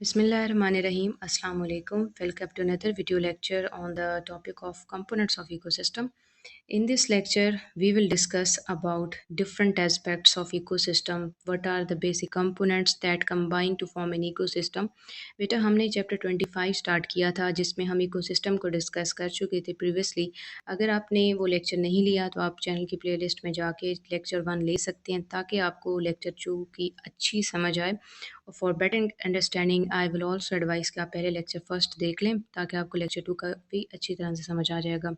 Bismillahirrahmanirrahim. Assalamu alaikum. Welcome to another video lecture on the topic of components of ecosystem. In this lecture, we will discuss about different aspects of ecosystem. What are the basic components that combine to form an ecosystem? बेटा हमने chapter 25 start किया था जिसमें हम ecosystem को discuss कर चुके थे प्रीवियसली। अगर आपने वो लेक्चर नहीं लिया तो आप चैनल की प्लेलिस्ट में जाके लेक्चर 1 ले सकते हैं ताकि आपको लेक्चर 2 की अच्छी समझ आए। For better understanding I will also advice कि आप पहले लेक्चर फर्स्ट देख लें ताकि आपको लेक्चर 2 का भी अच्छी तरह से समझ आ जाएगा।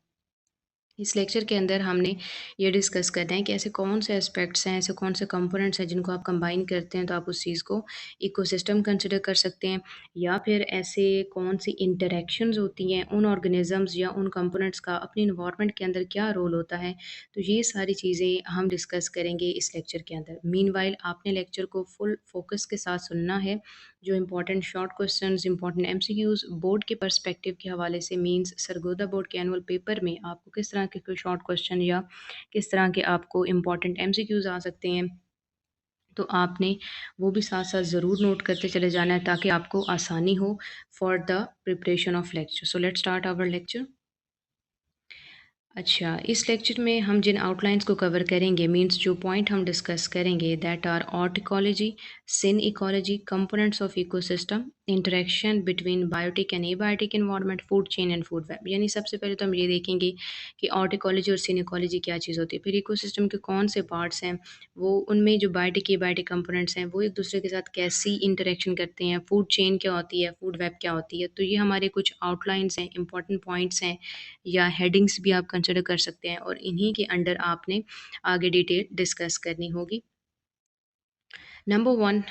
इस लेक्चर के अंदर हमने ये डिस्कस करना है कि ऐसे कौन से एस्पेक्ट्स हैं, ऐसे कौन से कंपोनेंट्स हैं जिनको आप कंबाइन करते हैं तो आप उस चीज़ को इकोसिस्टम कंसिडर कर सकते हैं, या फिर ऐसे कौन सी इंटरेक्शंस होती हैं उन ऑर्गेनिजम्स या उन कंपोनेंट्स का अपनी इन्वायरमेंट के अंदर क्या रोल होता है। तो ये सारी चीज़ें हम डिस्कस करेंगे इस लेक्चर के अंदर। मीनवाइल आपने लेक्चर को फुल फोकस के साथ सुनना है। जो important short questions, important MCQs board के पर्सपेक्टिव के हवाले से, मींस सरगोदा बोर्ड के एनुअल पेपर में आपको किस तरह के कोई शॉर्ट क्वेश्चन या किस तरह के आपको इंपॉर्टेंट एमसीक्यूज आ सकते हैं, तो आपने वो भी साथ साथ ज़रूर नोट करते चले जाना है ताकि आपको आसानी हो for the preparation of lecture. So let's start our lecture. अच्छा, इस लेक्चर में हम जिन आउटलाइंस को कवर करेंगे, मींस जो पॉइंट हम डिस्कस करेंगे, that are autecology, synecology, components of ecosystem, interaction between biotic and abiotic environment, food chain and food web. यानी सबसे पहले तो हम ये देखेंगे कि ऑट इकोलॉजी और सिन इकोलॉजी क्या चीज़ होती है, फिर इकोसिस्टम के कौन से पार्ट्स हैं, वो उनमें जो बायोटिक एबायोटिक कंपोनेंट्स हैं वो एक दूसरे के साथ कैसी इंटरेक्शन करते हैं, फूड चेन क्या होती है, फूड वेब क्या होती है। तो ये हमारे कुछ आउटलाइंस हैं, इंपॉर्टेंट पॉइंट्स हैं या हेडिंग्स भी आप कंसिडर कर सकते हैं, और इन्हीं के अंडर आपने आगे डिटेल डिस्कस करनी होगी। नंबर वन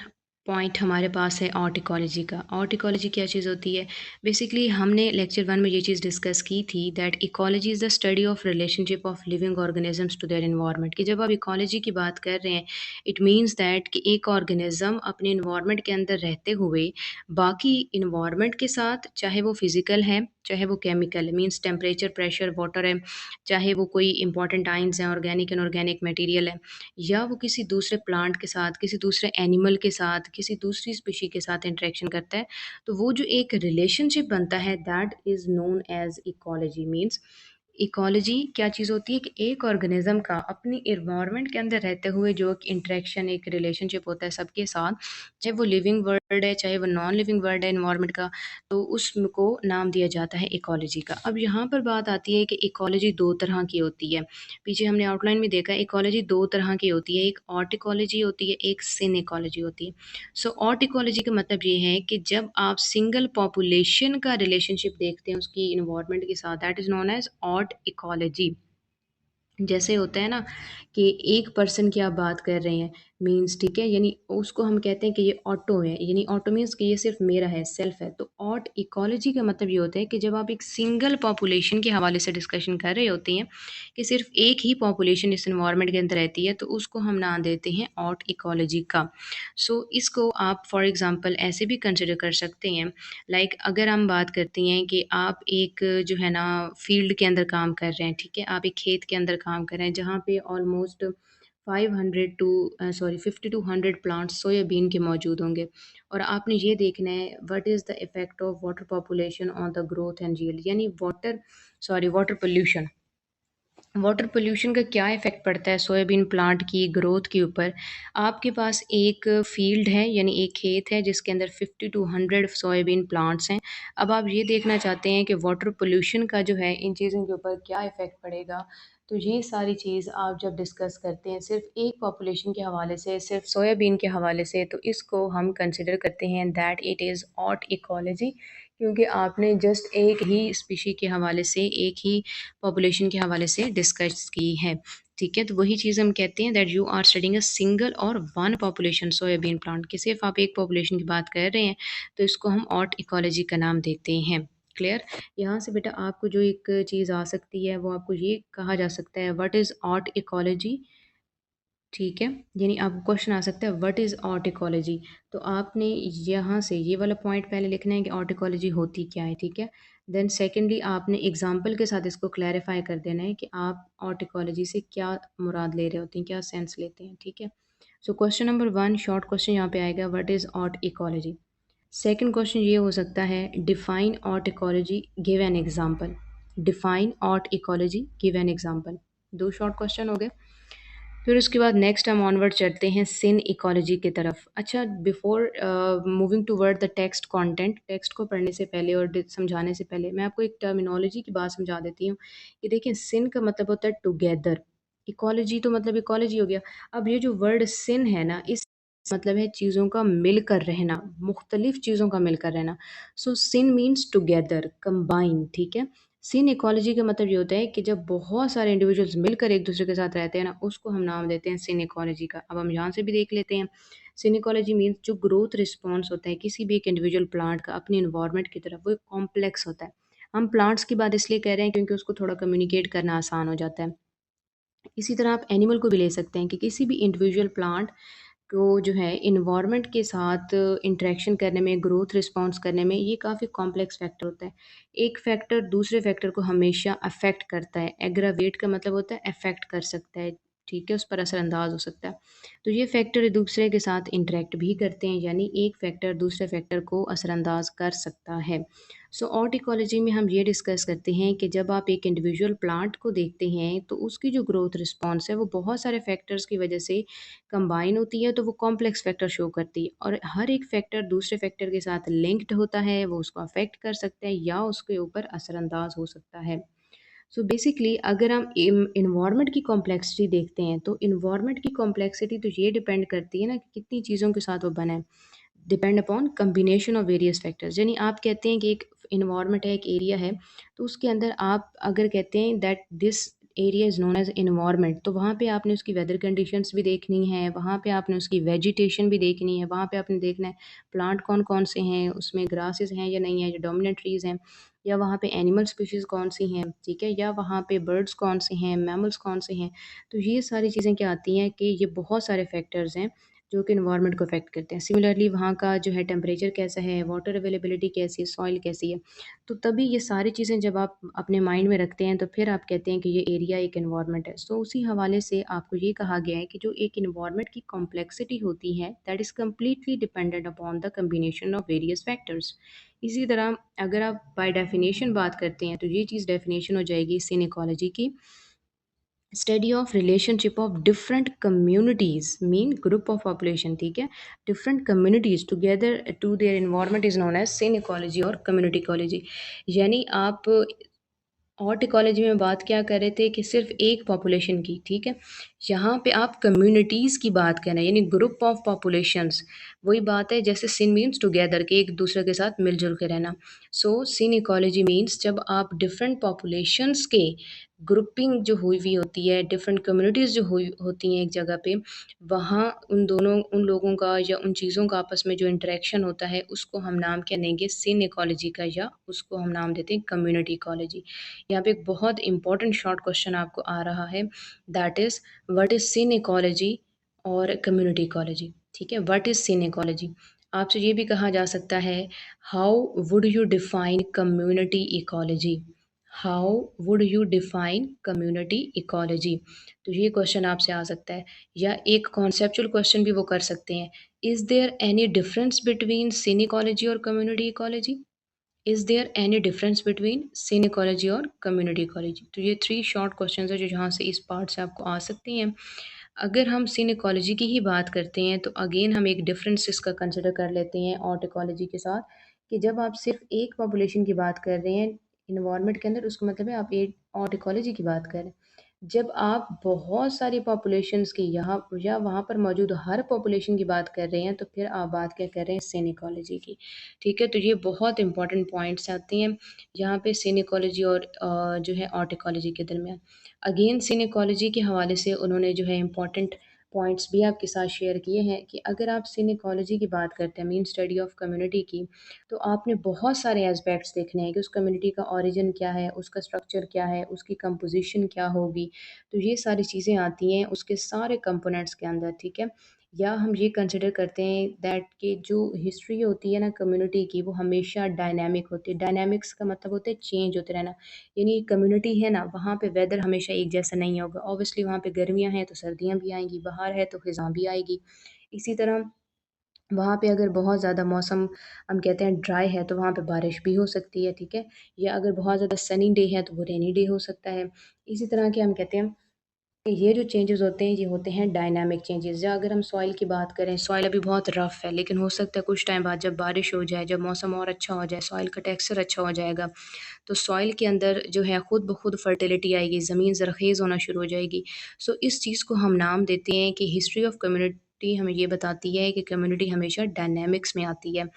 पॉइंट हमारे पास है ऑट इकोलॉजी का। ऑट इकोलॉजी क्या चीज़ होती है? बेसिकली हमने लेक्चर 1 में ये चीज़ डिस्कस की थी that ecology is the study of relationship of living organisms to their environment. कि जब आप इकोलॉजी की बात कर रहे हैं, इट मीन्स दैट कि एक ऑर्गेनिज्म अपने एनवायरनमेंट के अंदर रहते हुए बाकी एनवायरनमेंट के साथ, चाहे वो फिजिकल है चाहे वो केमिकल है, मीन्स टेम्परेचर, प्रेशर, वाटर है, चाहे वो कोई इंपॉर्टेंट आइंस हैं, ऑर्गेनिक इनऑर्गेनिक मटेरियल है, या वो किसी दूसरे प्लांट के साथ, किसी दूसरे एनिमल के साथ, किसी दूसरी स्पीशी के साथ इंटरेक्शन करता है, तो वो जो एक रिलेशनशिप बनता है that is known as ecology. Means ecology क्या चीज़ होती है कि एक ऑर्गेनिज्म का अपनी इन्वायरमेंट के अंदर रहते हुए जो एक इंटरेक्शन, एक रिलेशनशिप होता है सबके साथ, चाहे वो लिविंग वर्ल्ड है चाहे वो नॉन लिविंग वर्ल्ड है इन्वायरमेंट का, तो उसको नाम दिया जाता है इकोलॉजी का। अब यहाँ पर बात आती है कि इकोलॉजी दो तरह की होती है। पीछे हमने आउटलाइन में देखा इकोलॉजी दो तरह की होती है, एक ऑट इकोलॉजी होती है, एक सिन इकोलॉजी होती है। सो ऑट इकोलॉजी का मतलब ये है कि जब आप सिंगल पॉपुलेशन का रिलेशनशिप देखते हैं उसकी इन्वायरमेंट के साथ, that is known as autecology. जैसे होता है ना कि एक पर्सन की आप बात कर रहे हैं, मीन्स ठीक है, यानी उसको हम कहते हैं कि ये ऑटो है, यानी ऑटो मीन्स कि ये सिर्फ मेरा है, सेल्फ है। तो ऑट इकोलॉजी का मतलब ये होता है कि जब आप एक सिंगल पॉपुलेशन के हवाले से डिस्कशन कर रहे होते हैं कि सिर्फ एक ही पॉपुलेशन इस इन्वायरमेंट के अंदर रहती है, तो उसको हम नाम देते हैं ऑट इकोलॉजी का। सो इसको आप फॉर एग्जांपल ऐसे भी कंसिडर कर सकते हैं, लाइक अगर हम बात करते हैं कि आप एक जो है ना फील्ड के अंदर काम कर रहे हैं, ठीक है, आप एक खेत के अंदर काम कर रहे हैं जहाँ पे almost 500 to 50 to 100 plants soybean के मौजूद होंगे, और आपने ये देखना है what is the effect of water population on the growth and yield, यानी वाटर पोल्यूशन। वाटर पोल्यूशन का क्या इफ़ेक्ट पड़ता है सोयाबीन प्लांट की ग्रोथ के ऊपर। आपके पास एक फील्ड है, यानी एक खेत है जिसके अंदर 50 टू 100 सोयाबीन प्लांट्स हैं। अब आप ये देखना चाहते हैं कि वाटर पोल्यूशन का जो है इन चीज़ों के ऊपर क्या इफ़ेक्ट पड़ेगा। तो ये सारी चीज़ आप जब डिस्कस करते हैं सिर्फ एक पॉपुलेशन के हवाले से, सिर्फ सोयाबीन के हवाले से, तो इसको हम कंसिडर करते हैं that it is autecology, क्योंकि आपने जस्ट एक ही स्पीशी के हवाले से, एक ही पॉपुलेशन के हवाले से डिस्कस की है। ठीक है, तो वही चीज़ हम कहते हैं that you are studying a single और वन पॉपुलेशन सोयाबीन प्लांट, कि सिर्फ आप एक पॉपुलेशन की बात कर रहे हैं, तो इसको हम ऑट इकोलॉजी का नाम देते हैं। क्लियर? यहाँ से बेटा आपको जो एक चीज़ आ सकती है वो आपको ये कहा जा सकता है व्हाट इज़ ऑट इकोलॉजी। ठीक है, यानी आपको क्वेश्चन आ सकता है व्हाट इज़ ऑट इकोलॉजी। तो आपने यहाँ से ये वाला पॉइंट पहले लिखना है कि ऑट इकोलॉजी होती क्या है, ठीक है। देन सेकेंडली आपने एग्जांपल के साथ इसको क्लैरिफाई कर देना है कि आप ऑट इकोलॉजी से क्या मुराद ले रहे होते हैं, क्या सेंस लेते हैं, ठीक है। So question number 1 short question यहाँ पे आएगा what is autecology. Second question ये हो सकता है, define autecology, give an example. Define autecology, give an example. दो शॉर्ट क्वेश्चन हो गए। फिर उसके बाद नेक्स्ट हम ऑनवर्ड चढ़ते हैं सिन इकोलॉजी की तरफ। अच्छा, before moving toward the text content, text को पढ़ने से पहले और समझाने से पहले मैं आपको एक टर्मिनोलॉजी की बात समझा देती हूँ कि देखिए, सिन का मतलब होता है टुगेदर, इकोलॉजी तो मतलब इकोलॉजी हो गया। अब ये जो वर्ड सिन है ना, इस मतलब है चीज़ों का मिलकर रहना, मुख्तलिफ चीज़ों का मिलकर रहना। सो सिन मीन्स टुगेदर, कंबाइन, ठीक है। सीन इकोलॉजी का मतलब ये होता है कि जब बहुत सारे इंडिविजुअल्स मिलकर एक दूसरे के साथ रहते हैं ना, उसको हम नाम देते हैं सीन इकोलॉजी का। अब हम यहाँ से भी देख लेते हैं। सीन इकोलॉजी मीन्स जो ग्रोथ रिस्पॉन्स होता है किसी भी एक इंडिविजुअल प्लांट का अपनी इन्वायरमेंट की तरफ, वो एक कॉम्प्लेक्स होता है। हम प्लांट्स की बात इसलिए कह रहे हैं क्योंकि उसको थोड़ा कम्युनिकेट करना आसान हो जाता है। इसी तरह आप एनिमल को भी ले सकते हैं कि किसी भी इंडिविजुअल प्लांट को जो है इन्वायरमेंट के साथ इंटरेक्शन करने में, ग्रोथ रिस्पॉन्स करने में, ये काफ़ी कॉम्प्लेक्स फैक्टर होता है। एक फैक्टर दूसरे फैक्टर को हमेशा अफेक्ट करता है। एग्रावेट का मतलब होता है अफेक्ट कर सकता है, ठीक है, उस पर असरअंदाज हो सकता है। तो ये फैक्टर एक दूसरे के साथ इंटरेक्ट भी करते हैं, यानी एक फैक्टर दूसरे फैक्टर को असरअंदाज कर सकता है। सो ऑट इकोलॉजी में हम ये डिस्कस करते हैं कि जब आप एक इंडिविजुअल प्लांट को देखते हैं तो उसकी जो ग्रोथ रिस्पॉन्स है वो बहुत सारे फैक्टर्स की वजह से कंबाइन होती है, तो वो कॉम्प्लेक्स फैक्टर शो करती है और हर एक फैक्टर दूसरे फैक्टर के साथ लिंक्ड होता है, वो उसको अफेक्ट कर सकता है या उसके ऊपर असरअंदाज हो सकता है। सो बेसिकली अगर हम इन्वायरमेंट की कॉम्प्लेक्सिटी देखते हैं तो इन्वायरमेंट की कॉम्प्लेक्सिटी तो ये डिपेंड करती है ना कि कितनी चीज़ों के साथ वो बना है। Depend upon combination of various factors, यानी आप कहते हैं कि एक इन्वायरमेंट है, एक एरिया है, तो उसके अंदर आप अगर कहते हैं that this area is known as environment, तो वहाँ पे आपने उसकी वेदर कंडीशंस भी देखनी है, वहाँ पे आपने उसकी वेजिटेशन भी देखनी है, वहाँ पे आपने देखना है प्लांट कौन कौन से हैं, उसमें ग्रासेस हैं या नहीं है, या डोमिनेंट ट्रीज़ हैं, या वहाँ पे एनिमल स्पीशीज़ कौन सी हैं, ठीक है, या वहाँ पे बर्ड्स कौन से हैं, मैमल्स कौन से हैं। तो ये सारी चीज़ें क्या आती हैं कि ये बहुत सारे फैक्टर्स हैं जो कि एनवायरनमेंट को अफ़ेक्ट करते हैं। सिमिलरली वहाँ का जो है टेम्परेचर कैसा है, वाटर अवेलेबिलिटी कैसी है, सॉइल कैसी है। तो तभी ये सारी चीज़ें जब आप अपने माइंड में रखते हैं तो फिर आप कहते हैं कि ये एरिया एक एनवायरनमेंट है। सो उसी हवाले से आपको ये कहा गया है कि जो एक एनवायरनमेंट की कॉम्प्लेक्सिटी होती है that is completely dependent upon the combination of various factors. इसी तरह अगर आप बाय डेफिनेशन बात करते हैं तो ये चीज़ डेफिनेशन हो जाएगी सिन इकोलॉजी की, study of relationship of different communities mean group of population, ठीक है, different communities together to their environment is known as synecology और कम्युनिटी इकोलॉजी। यानी आप हॉट इकोलॉजी में बात क्या कर रहे थे कि सिर्फ एक पॉपुलेशन की, ठीक है, यहाँ पे आप कम्युनिटीज़ की बात कर रहे हैं, यानी ग्रुप ऑफ पॉपुलेशंस। वही बात है जैसे सिन मीन्स टुगेदर के एक दूसरे के साथ मिलजुल के रहना। सो सिन इकोलॉजी मीन्स जब आप डिफरेंट पॉपुलेशंस के ग्रुपिंग जो हुई हुई होती है, डिफरेंट कम्युनिटीज़ जो हुई होती हैं एक जगह पे, वहाँ उन लोगों का या उन चीज़ों का आपस में जो इंटरेक्शन होता है उसको हम नाम क्या देंगे, सिन इकोलॉजी का, या उसको हम नाम देते हैं कम्युनिटी इकोलॉजी। यहाँ पे एक बहुत इंपॉर्टेंट शॉर्ट क्वेश्चन आपको आ रहा है, that is what is synecology और कम्युनिटी इकोलॉजी, ठीक है, व्हाट इज़ सिन इकोलॉजी। आपसे ये भी कहा जा सकता है, how would you define community ecology, how would you define community ecology. तो ये क्वेश्चन आपसे आ सकता है, या एक कॉन्सेप्चुअल क्वेश्चन भी वो कर सकते हैं, is there any difference between synecology और community ecology, is there any difference between synecology और कम्युनिटी इकोलॉजी। तो ये थ्री शॉर्ट क्वेश्चंस है जो जहाँ से इस पार्ट से आपको आ सकती हैं। अगर हम सिन इकोलॉजी की ही बात करते हैं तो अगेन हम एक डिफरेंस इसका कंसिडर कर लेते हैं ऑट इकोलॉजी के साथ, कि जब आप सिर्फ एक पॉपुलेशन की बात कर रहे हैं इन्वायरमेंट के अंदर, उसका मतलब है आप एक ऑट इकोलॉजी की बात कर रहे हैं। जब आप बहुत सारी पॉपुलेशंस की यहाँ या वहाँ पर मौजूद हर पॉपुलेशन की बात कर रहे हैं तो फिर आप बात क्या कर रहे हैं, सिन इकोलॉजी की, ठीक है। तो ये बहुत इंपॉर्टेंट पॉइंट्स आती हैं यहाँ पे सिन इकोलॉजी और जो है ऑट इकोलॉजी के दरमियान। अगेन सिन इकोलॉजी के हवाले से उन्होंने जो है इम्पॉर्टेंट पॉइंट्स भी आपके साथ शेयर किए हैं कि अगर आप सिन इकोलॉजी की बात करते हैं मीन स्टडी ऑफ कम्युनिटी की, तो आपने बहुत सारे एस्पेक्ट्स देखने हैं कि उस कम्युनिटी का ओरिजिन क्या है, उसका स्ट्रक्चर क्या है, उसकी कंपोजिशन क्या होगी। तो ये सारी चीज़ें आती हैं उसके सारे कंपोनेंट्स के अंदर, ठीक है। या हम ये कंसिडर करते हैं दैट कि जो हिस्ट्री होती है ना कम्युनिटी की, वो हमेशा डायनामिक होती है। डायनामिक्स का मतलब होता है चेंज होते रहना, यानी कम्युनिटी है ना, वहाँ पे वेदर हमेशा एक जैसा नहीं होगा। ऑब्वियसली वहाँ पे गर्मियाँ हैं तो सर्दियाँ भी आएँगी, बाहर है तो ख़ज़ाँ भी आएगी। इसी तरह वहाँ पे अगर बहुत ज़्यादा मौसम हम कहते हैं ड्राई है तो वहाँ पे बारिश भी हो सकती है, ठीक है? या अगर बहुत ज़्यादा सनी डे है तो वो रेनी डे हो सकता है। इसी तरह के हम कहते हैं ये जो चेंजेस होते हैं ये होते हैं डायनामिक चेंजेस। या अगर हम सॉइल की बात करें, सॉइल अभी बहुत रफ़ है, लेकिन हो सकता है कुछ टाइम बाद जब बारिश हो जाए, जब मौसम और अच्छा हो जाए, सॉइल का टेक्सचर अच्छा हो जाएगा, तो सॉइल के अंदर जो है खुद ब खुद फर्टिलिटी आएगी, ज़मीन ज़रख़ेज़ होना शुरू हो जाएगी। सो इस चीज़ को हम नाम देते हैं कि हिस्ट्री ऑफ कम्युनिटी हमें ये बताती है कि कम्युनिटी हमेशा डायनामिक्स में आती है।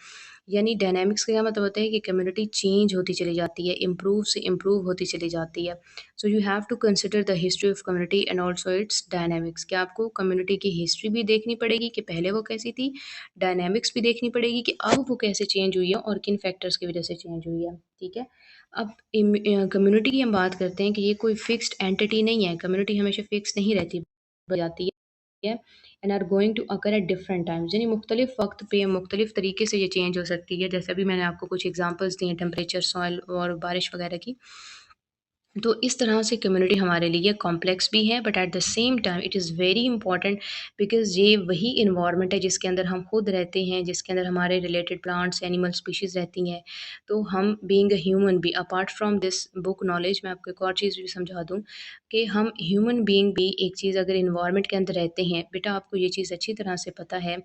यानी डायनामिक्स का क्या मतलब होता है कि कम्युनिटी चेंज होती चली जाती है, इम्प्रूव से इम्प्रूव होती चली जाती है। So you have to consider the history of community and also its dynamics. क्या आपको कम्युनिटी की हिस्ट्री भी देखनी पड़ेगी कि पहले वो कैसी थी, डायनामिक्स भी देखनी पड़ेगी कि अब वो कैसे चेंज हुई है और किन फैक्टर्स की वजह से चेंज हुई है, ठीक है? अब कम्युनिटी की हम बात करते हैं कि ये कोई फिक्स्ड एंटिटी नहीं है, कम्युनिटी हमेशा फिक्स नहीं रहती, बदल जाती है and are going to occur at different times. यानी मुख्तलिफ वक्त पे मुख्तलिफ तरीके से ये चेंज हो सकती है। जैसे अभी मैंने आपको कुछ एग्जांपल्स दिए टेम्परेचर, सॉइल और बारिश वगैरह की। तो इस तरह से कम्युनिटी हमारे लिए कॉम्प्लेक्स भी है, but at the same time it is very important because ये वही इन्वायरमेंट है जिसके अंदर हम खुद रहते हैं, जिसके अंदर हमारे रिलेटेड प्लांट्स, एनिमल स्पीशीज़ रहती हैं। तो हम बीइंग अ ह्यूमन भी apart from this book knowledge, मैं आपको एक और चीज़ भी समझा दूँ कि हम ह्यूमन बीइंग भी एक चीज़ अगर इन्वायरमेंट के अंदर रहते हैं, बेटा आपको ये चीज़ अच्छी तरह से पता है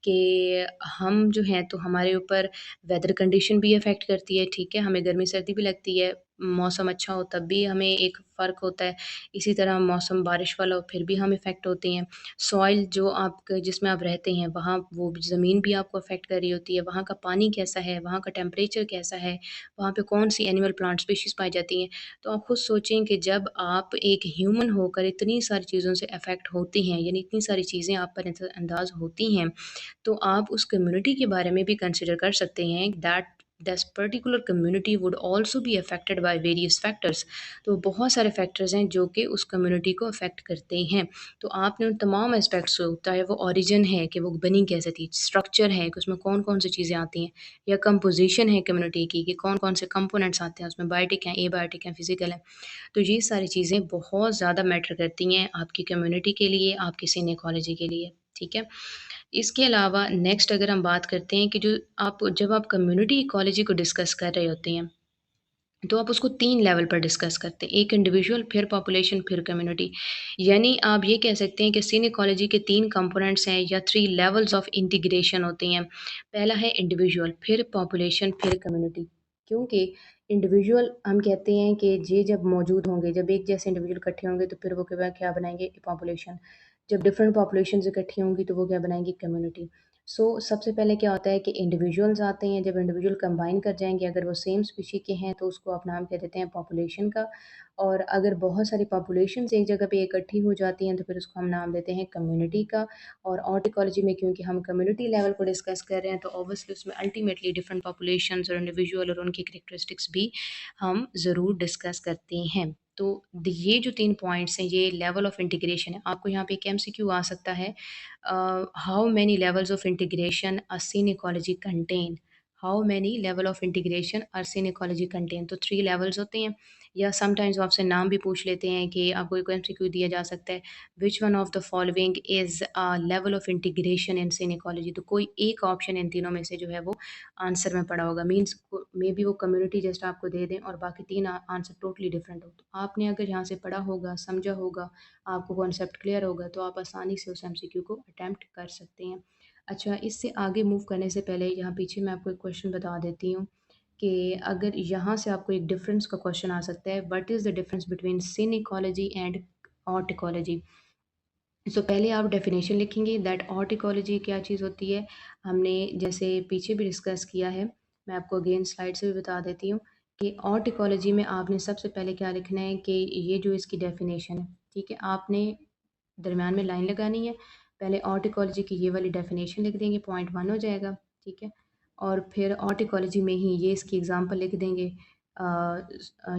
कि हम जो हैं तो हमारे ऊपर वेदर कंडीशन भी अफ़ेक्ट करती है, ठीक है? हमें गर्मी-सर्दी भी लगती है, मौसम अच्छा हो तब भी हमें एक फ़र्क होता है। इसी तरह मौसम बारिश वाला हो फिर भी हम इफ़ेक्ट होते हैं। सॉइल जो आपका जिसमें आप रहते हैं वहाँ वो ज़मीन भी आपको अफ़ेक्ट कर रही होती है, वहाँ का पानी कैसा है, वहाँ का टेम्परेचर कैसा है, वहाँ पे कौन-सी एनिमल प्लांट स्पीशीज़ पाई जाती हैं। तो आप खुद सोचें कि जब आप एक ह्यूमन होकर इतनी सारी चीज़ों से अफ़ेक्ट होते हैं, यानी इतनी सारी चीज़ें आप पर नज़रअंदाज़ होती हैं, तो आप उस कम्युनिटी के बारे में भी कंसिडर कर सकते हैं that this particular community would also be affected by various factors. तो बहुत सारे फैक्टर्स हैं जो कि उस कम्युनिटी को अफेक्ट करते हैं। तो आपने उन तमाम एस्पेक्ट्स को, चाहे वो ओरिजिन है कि वो बनी कैसे थी, स्ट्रक्चर है कि उसमें कौन कौन सी चीज़ें आती हैं, या कंपोजिशन है कम्युनिटी की कि कौन कौन से कंपोनेंट्स आते हैं उसमें, बायोटिक हैं, एबायोटिक हैं, फिजिकल हैं। तो ये सारी चीज़ें बहुत ज़्यादा मैटर करती हैं आपकी कम्युनिटी के लिए, आपकी सीन इकोलॉजी के लिए, ठीक है? इसके अलावा नेक्स्ट अगर हम बात करते हैं कि जो आप जब आप कम्युनिटी इकोलॉजी को डिस्कस कर रहे होते हैं, तो आप उसको 3 लेवल पर डिस्कस करते हैं। एक इंडिविजुअल, फिर पॉपुलेशन, फिर कम्युनिटी। यानी आप ये कह सकते हैं कि सीन इकोलॉजी के 3 कंपोनेंट्स हैं या 3 लेवल्स ऑफ इंटीग्रेशन होते हैं। पहला है इंडिविजुअल, फिर पॉपुलेशन, फिर कम्युनिटी। क्योंकि इंडिविजुअल हम कहते हैं कि ये जब मौजूद होंगे, जब एक जैसे इंडिविजुअल इकट्ठे होंगे तो फिर वो क्या बनाएँगे? पॉपुलेशन। जब डिफरेंट पॉपुलेशंस इकट्ठी होंगी तो वो क्या बनाएँगी? कम्युनिटी। सो सबसे पहले क्या होता है कि इंडिविजुअल्स आते हैं, जब इंडिविजुअल कंबाइन कर जाएँगे, अगर वो सेम स्पीशी के हैं तो उसको आप नाम कह देते हैं पॉपुलेशन का। और अगर बहुत सारी पॉपुलेशंस एक जगह पे इकट्ठी हो जाती हैं तो फिर उसको हम नाम देते हैं कम्युनिटी का। और ऑर्टिकोलॉजी में क्योंकि हम कम्युनिटी लेवल को डिस्कस कर रहे हैं तो ऑब्वियसली उसमें अल्टीमेटली डिफरेंट पॉपुलेशंस और इंडिविजुअल और उनकी कैरेक्टरिस्टिक्स भी हम ज़रूर डिस्कस करते हैं। तो ये जो 3 पॉइंट्स हैं ये लेवल ऑफ इंटीग्रेशन है। आपको यहाँ पे एक एमसीक्यू आ सकता है, how many levels of integration a scene ecology contain? How many level of integration a scene ecology contain? तो 3 लेवल्स होते हैं। या समटाइम्स वो आपसे नाम भी पूछ लेते हैं कि आपको एक एमसीक्यू दिया जा सकता है, which one of the following is a level of integration in synecology. तो कोई एक ऑप्शन इन तीनों में से जो है वो आंसर में पड़ा होगा। मीन्स मे बी वो कम्युनिटी जस्ट आपको दे दें और बाकी 3 आंसर टोटली डिफरेंट हो। तो आपने अगर यहाँ से पढ़ा होगा, समझा होगा, आपको कॉन्सेप्ट क्लियर होगा तो आप आसानी से उस एमसीक्यू को अटेम्प्ट कर सकते हैं। अच्छा, इससे आगे मूव करने से पहले यहाँ पीछे मैं आपको एक क्वेश्चन बता देती हूँ कि अगर यहाँ से आपको एक डिफरेंस का क्वेश्चन आ सकता है, what is the difference between synecology and autecology. So पहले आप डेफिनेशन लिखेंगे दैट ऑट इकोलॉजी क्या चीज़ होती है। हमने जैसे पीछे भी डिस्कस किया है, मैं आपको अगेन स्लाइड से भी बता देती हूँ कि ऑट इकोलॉजी में आपने सबसे पहले क्या लिखना है कि ये जो इसकी डेफिनेशन है, ठीक है? आपने दरमियान में लाइन लगानी है, पहले ऑट इकोलॉजी की ये वाली डेफिनेशन लिख देंगे, पॉइंट 1 हो जाएगा, ठीक है? और फिर ऑट इकोलॉजी में ही ये इसकी एग्ज़ाम्पल लिख देंगे,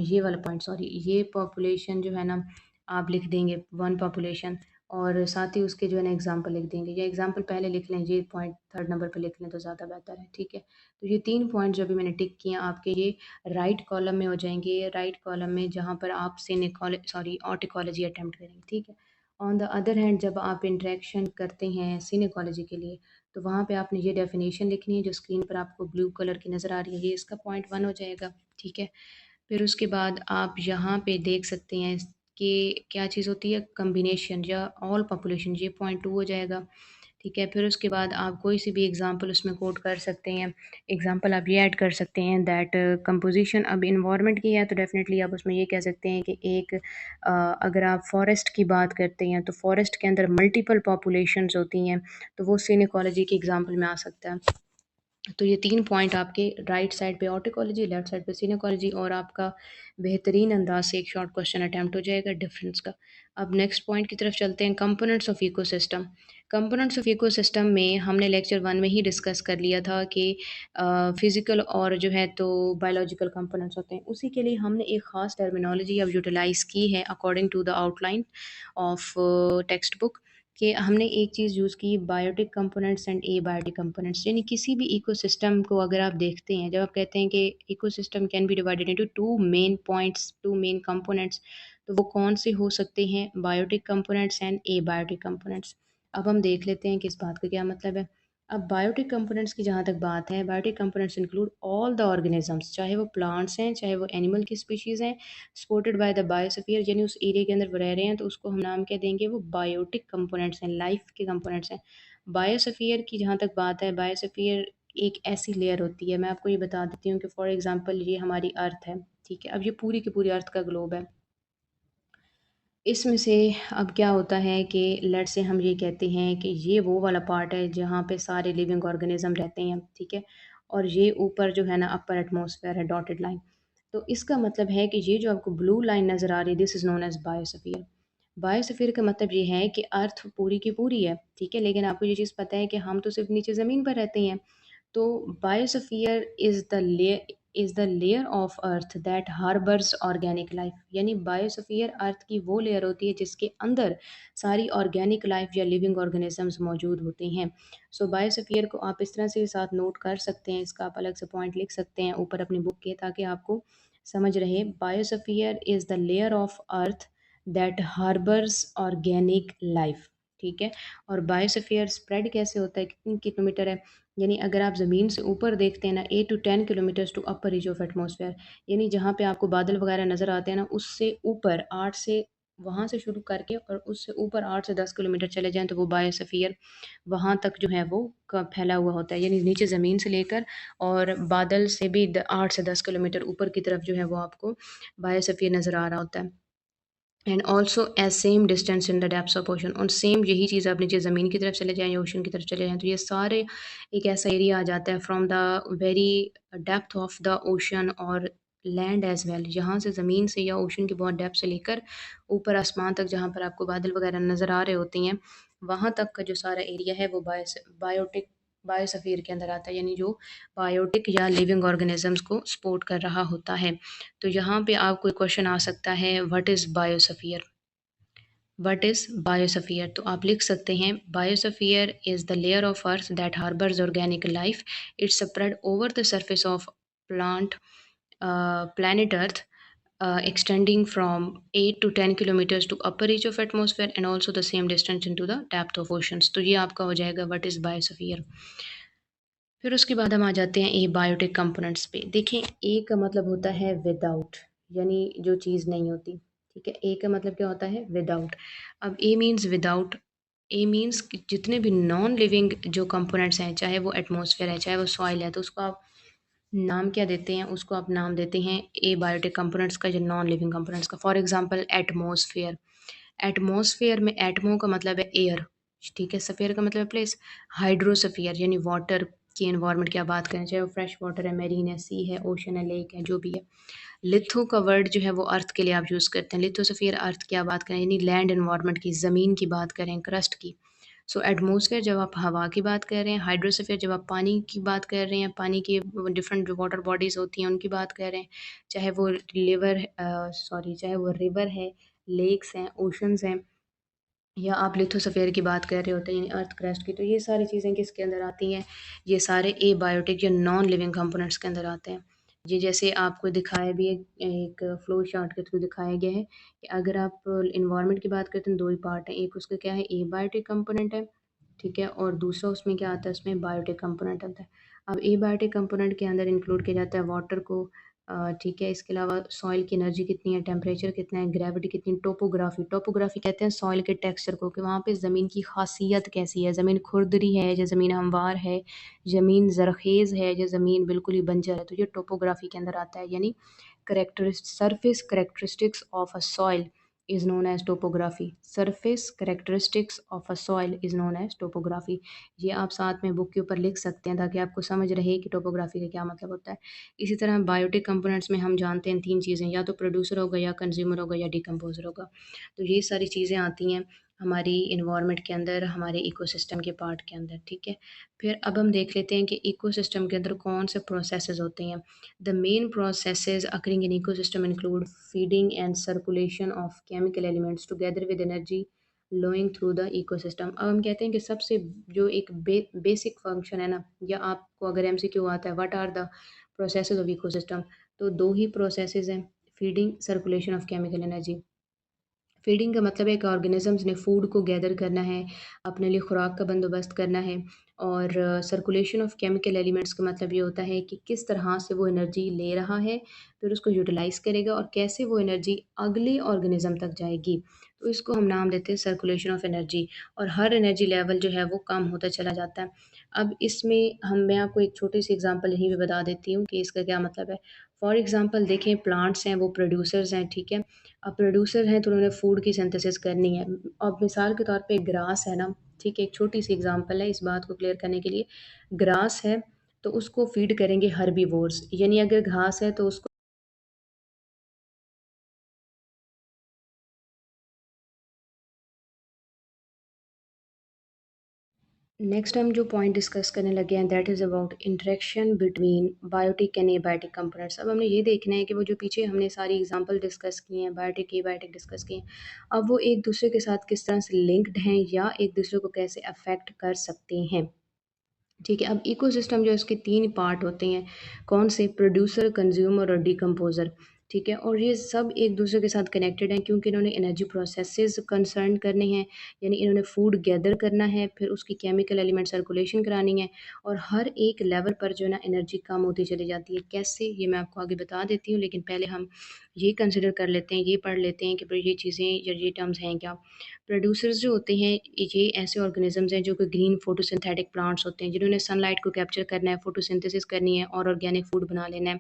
ये वाला पॉइंट सॉरी, ये पॉपुलेशन जो है ना आप लिख देंगे 1 पॉपुलेशन, और साथ ही उसके जो है ना एग्ज़ाम्पल लिख देंगे, या एग्ज़ाम्पल पहले लिख लें, ये पॉइंट 3rd नंबर पे लिख लें तो ज़्यादा बेहतर है, ठीक है? तो ये 3 पॉइंट जो अभी मैंने टिक किए हैं आपके ये राइट कॉलम में हो जाएँगे, राइट कॉलम में जहाँ पर आप ऑट इकोलॉजी अटेम्प्ट करेंगे, ठीक है? ऑन द अदर हैंड जब आप इंटरेक्शन करते हैं सिन इकोलॉजी के लिए, तो वहाँ पे आपने ये डेफिनेशन लिखनी है जो स्क्रीन पर आपको ब्लू कलर की नज़र आ रही है, ये इसका पॉइंट 1 हो जाएगा, ठीक है। फिर उसके बाद आप यहाँ पे देख सकते हैं कि क्या चीज़ होती है, कॉम्बिनेशन या ऑल पॉपुलेशन, ये पॉइंट 2 हो जाएगा, ठीक है। फिर उसके बाद आप कोई सी भी एग्जांपल उसमें कोट कर सकते हैं। एग्जांपल आप ये ऐड कर सकते हैं दैट कंपोजिशन अब इन्वायरमेंट की है तो डेफिनेटली आप उसमें ये कह सकते हैं कि एक अगर आप फॉरेस्ट की बात करते हैं तो फॉरेस्ट के अंदर मल्टीपल पॉपुलेशंस होती हैं, तो वो सीन इकोलॉजी की एग्जांपल में आ सकता है। तो ये 3 पॉइंट आपके राइट साइड पे ऑटिकोलॉजी, लेफ्ट साइड पे सिनेकोलॉजी और आपका बेहतरीन अंदाज से एक शॉर्ट क्वेश्चन अटेम्प्ट हो जाएगा डिफरेंस का। अब नेक्स्ट पॉइंट की तरफ चलते हैं, components of ecosystem. Components of ecosystem में हमने लेक्चर 1 में ही डिस्कस कर लिया था कि फिज़िकल और जो है तो बायोलॉजिकल कंपोनेंट्स होते हैं। उसी के लिए हमने एक ख़ास टर्मिनोलॉजी अब यूटिलाइज़ की है according to the outline of textbook, कि हमने एक चीज़ यूज़ की biotic components and abiotic components, यानी किसी भी इकोसिस्टम को अगर आप देखते हैं, जब आप कहते हैं कि ecosystem can be divided into two main points, two main components, तो वो कौन से हो सकते हैं, biotic components and abiotic components. अब हम देख लेते हैं कि इस बात का क्या मतलब है। अब बायोटिक कंपोनेंट्स की जहाँ तक बात है, biotic components include all the organisms, चाहे वो प्लांट्स हैं चाहे वो एनिमल की स्पीशीज़ हैं, सपोर्टेड बाय द बायोस्फीयर, यानी उस एरिया के अंदर वो रह रहे हैं तो उसको हम नाम क्या देंगे, वो बायोटिक कंपोनेंट्स हैं, लाइफ के कंपोनेंट्स हैं। बायोस्फीयर की जहाँ तक बात है, बायोस्फीयर एक ऐसी लेयर होती है, मैं आपको ये बता देती हूँ कि फॉर एग्जांपल ये हमारी अर्थ है, ठीक है। अब ये पूरी की पूरी अर्थ का ग्लोब है। इसमें से अब क्या होता है कि लेट्स से हम ये कहते हैं कि ये वो वाला पार्ट है जहाँ पे सारे लिविंग ऑर्गेनिज्म रहते हैं, ठीक है। और ये ऊपर जो है ना अपर एटमॉस्फेयर है, डॉटेड लाइन। तो इसका मतलब है कि ये जो आपको ब्लू लाइन नज़र आ रही है, this is known as biosphere. Biosphere का मतलब ये है कि अर्थ पूरी की पूरी है, ठीक है। लेकिन आपको ये चीज़ पता है कि हम तो सिर्फ नीचे ज़मीन पर रहते हैं। तो biosphere is the layer of earth that harbours organic life, यानी बायोस्फीयर अर्थ की वो लेयर होती है जिसके अंदर सारी ऑर्गेनिक लाइफ या लिविंग ऑर्गेनिजम्स मौजूद होते हैं। सो बायोस्फीयर को आप इस तरह से साथ नोट कर सकते हैं, इसका आप अलग से पॉइंट लिख सकते हैं ऊपर अपनी बुक के, ताकि आपको समझ रहे। Biosphere is the layer of earth that harbours organic life, ठीक है। और बायोस्फीयर स्प्रेड कैसे होता है, कितनी किलोमीटर है, यानी अगर आप ज़मीन से ऊपर देखते हैं ना, 8 to 10 kilometres to upper reach of atmosphere, यानी जहाँ पे आपको बादल वगैरह नज़र आते हैं ना, उससे ऊपर 8 से, वहाँ से शुरू करके और उससे ऊपर 8 से 10 किलोमीटर चले जाएँ तो वो बायोस्फीयर वहाँ तक जो है वो फैला हुआ होता है, यानी नीचे ज़मीन से लेकर और बादल से भी 8 से 10 किलोमीटर ऊपर की तरफ जो है वो आपको बायोस्फीयर नज़र आ रहा होता है। And also as same distance in the depths of ocean, और सेम यही चीज़ आप नीचे ज़मीन की तरफ चले जाएँ या ओशन की तरफ चले जाएँ तो ये सारे एक ऐसा एरिया आ जाता है from the very depth of the ocean और लैंड एज वेल, यहाँ से ज़मीन से या ओशन की बहुत डेप्थ से लेकर ऊपर आसमान तक जहाँ पर आपको बादल वगैरह नज़र आ रहे होते हैं, वहाँ तक का जो सारा एरिया है वो बायोटिक बायोस्फीयर के अंदर आता है, यानी जो बायोटिक या लिविंग ऑर्गेनिजम्स को सपोर्ट कर रहा होता है। तो यहाँ पे आपको एक क्वेश्चन आ सकता है, what is biosphere, what is biosphere, तो आप लिख सकते हैं biosphere is the layer of earth that harbours organic life, it's spread over the surface of plant planet earth, extending from 8 to 10 kilometers to upper reach of atmosphere and also the same distance into the depth of oceans। तो ये आपका हो जाएगा what is biosphere. फिर उसके बाद हम आ जाते हैं ए बायोटिक कंपोनेंट्स पे। देखें, ए का मतलब होता है विदाउट, यानी जो चीज़ नहीं होती, ठीक है। ए का मतलब क्या होता है, विदाउट। अब ए मीन्स विदाउट, ए मीन्स जितने भी नॉन लिविंग जो कंपोनेंट्स हैं, चाहे वो एटमॉस्फेयर है चाहे वो सॉइल है, तो उसको आप नाम क्या देते हैं, उसको आप नाम देते हैं ए बायोटिक कंपोनेंट्स का, जो नॉन लिविंग कंपोनेंट्स का। फॉर एग्जांपल एटमॉस्फेयर, एटमॉस्फेयर में एटमो का मतलब है एयर, ठीक है। स्फीयर का मतलब है प्लेस। हाइड्रोस्फीयर यानी वाटर की एनवायरनमेंट की आप बात करें, चाहे वो फ्रेश वाटर है, मेरीन है, सी है, ओशन है, लेक है, जो भी है। लिथो का वर्ड जो है वो अर्थ के लिए आप यूज़ करते हैं, लिथोस्फीयर अर्थ की आप बात करें, यानी लैंड एनवायरनमेंट की, ज़मीन की बात करें, क्रस्ट की। सो एटमॉस्फेयर जब आप हवा की बात कर रहे हैं, हाइड्रोस्फीयर जब आप पानी की बात कर रहे हैं, पानी की डिफरेंट जो वाटर बॉडीज़ होती हैं उनकी बात कर रहे हैं, चाहे वो चाहे वो रिवर है, लेक्स हैं, ओशंस हैं, या आप लिथोस्फीयर की बात कर रहे होते हैं यानी अर्थ क्रस्ट की, तो ये सारी चीज़ें किसके अंदर आती हैं, ये सारे एबायोटिक या नॉन लिविंग कंपोनेंट्स के अंदर आते हैं। ये जैसे आपको दिखाया भी है, एक फ्लो चार्ट के थ्रू दिखाया गया है कि अगर आप इन्वायरमेंट की बात करते हैं, दो ही पार्ट हैं, एक उसका क्या है, एबायोटिक कंपोनेंट है, ठीक है? और दूसरा उसमें क्या आता है, उसमें बायोटिक कंपोनेंट आता है। अब एबायोटिक कंपोनेंट के अंदर इंक्लूड किया जाता है वाटर को, ठीक है? इसके अलावा सॉइल की एनर्जी कितनी है, टेम्परेचर कितना है, ग्रेविटी कितनी, टोपोग्राफी, टोपोग्राफी कहते हैं सॉइल के टेक्सचर को, कि वहाँ पे ज़मीन की खासियत कैसी है, ज़मीन खुरदरी है या ज़मीन हमवार है, ज़मीन ज़रख़ेज़ है या ज़मीन बिल्कुल ही बंजर है, तो ये टोपोग्राफी के अंदर आता है। यानी surface characteristics of a soil is known as topography. Surface characteristics of a soil is known as topography. ये आप साथ में बुक के ऊपर लिख सकते हैं ताकि आपको समझ रहे कि टोपोग्राफी का क्या मतलब होता है। इसी तरह बायोटिक कंपोनेंट्स में हम जानते हैं 3 चीज़ें, या तो प्रोड्यूसर होगा या कंज्यूमर होगा या डिकम्पोज़र होगा। तो ये सारी चीज़ें आती हैं हमारी इन्वायरमेंट के अंदर, हमारे इकोसिस्टम के पार्ट के अंदर, ठीक है? फिर अब हम देख लेते हैं कि इकोसिस्टम के अंदर कौन से प्रोसेसेस होते हैं। The main processes occurring in ecosystem include feeding and circulation of chemical elements together with energy flowing through the ecosystem। अब हम कहते हैं कि सबसे जो एक बेसिक फंक्शन है ना, या आपको अगर एमसीक्यू आता है what are the processes of ecosystem, तो दो ही प्रोसेसेस हैं, feeding, circulation of chemical energy. Feeding का मतलब है कि ऑर्गेनिजम्स ने फूड को गैदर करना है, अपने लिए खुराक का बंदोबस्त करना है। और सर्कुलेशन ऑफ केमिकल एलिमेंट्स का मतलब ये होता है कि किस तरह से वो एनर्जी ले रहा है, फिर उसको यूटिलाइज़ करेगा और कैसे वो एनर्जी अगले ऑर्गेनिज़्म तक जाएगी। तो इसको हम नाम देते हैं सर्कुलेशन ऑफ एनर्जी, और हर एनर्जी लेवल जो है वो कम होता चला जाता है। अब इसमें मैं आपको एक छोटी सी एग्ज़ाम्पल यहीं पे बता देती हूँ कि इसका क्या मतलब है। फॉर एग्ज़ाम्पल देखें, प्लांट्स हैं वो प्रोड्यूसर्स हैं, ठीक है? अब प्रोड्यूसर हैं तो उन्होंने फूड की सिंथेसिस करनी है। अब मिसाल के तौर पे ग्रास है ना, ठीक है? एक छोटी-सी एग्ज़ाम्पल है इस बात को क्लियर करने के लिए। ग्रास है तो उसको फ़ीड करेंगे हर्बीवोर्स, यानी अगर घास है तो उसको। नेक्स्ट हम जो पॉइंट डिस्कस करने लगे हैं that is about interaction between biotic and abiotic components. अब हमने ये देखना है कि वो जो पीछे हमने सारी एग्जांपल डिस्कस की हैं, बायोटिक एबायोटिक डिस्कस किए हैं, अब वो एक दूसरे के साथ किस तरह से लिंक्ड हैं या एक दूसरे को कैसे अफेक्ट कर सकते हैं। ठीक है, अब इकोसिस्टम जो है उसके 3 पार्ट होते हैं, कौन से? प्रोड्यूसर, कंज्यूमर और डिकम्पोज़र, ठीक है? और ये सब एक दूसरे के साथ कनेक्टेड हैं क्योंकि इन्होंने एनर्जी प्रोसेसेस कंसर्न करने हैं, यानी इन्होंने फूड गैदर करना है, फिर उसकी केमिकल एलिमेंट सर्कुलेशन करानी है, और हर एक लेवल पर जो है ना एनर्जी कम होती चली जाती है। कैसे? ये मैं आपको आगे बता देती हूँ, लेकिन पहले हम ये कंसिडर कर लेते हैं, ये पढ़ लेते हैं कि भाई ये चीज़ें या ये टर्म्स हैं क्या। प्रोड्यूसर्स जो होते हैं ये ऐसे ऑर्गेनिजम्स हैं जो कि ग्रीन फोटोसिंथेटिक प्लांट्स होते हैं, जिन्होंने सनलाइट को कैप्चर करना है, फोटोसिंथेसिस करनी है और ऑर्गेनिक फूड बना लेना है।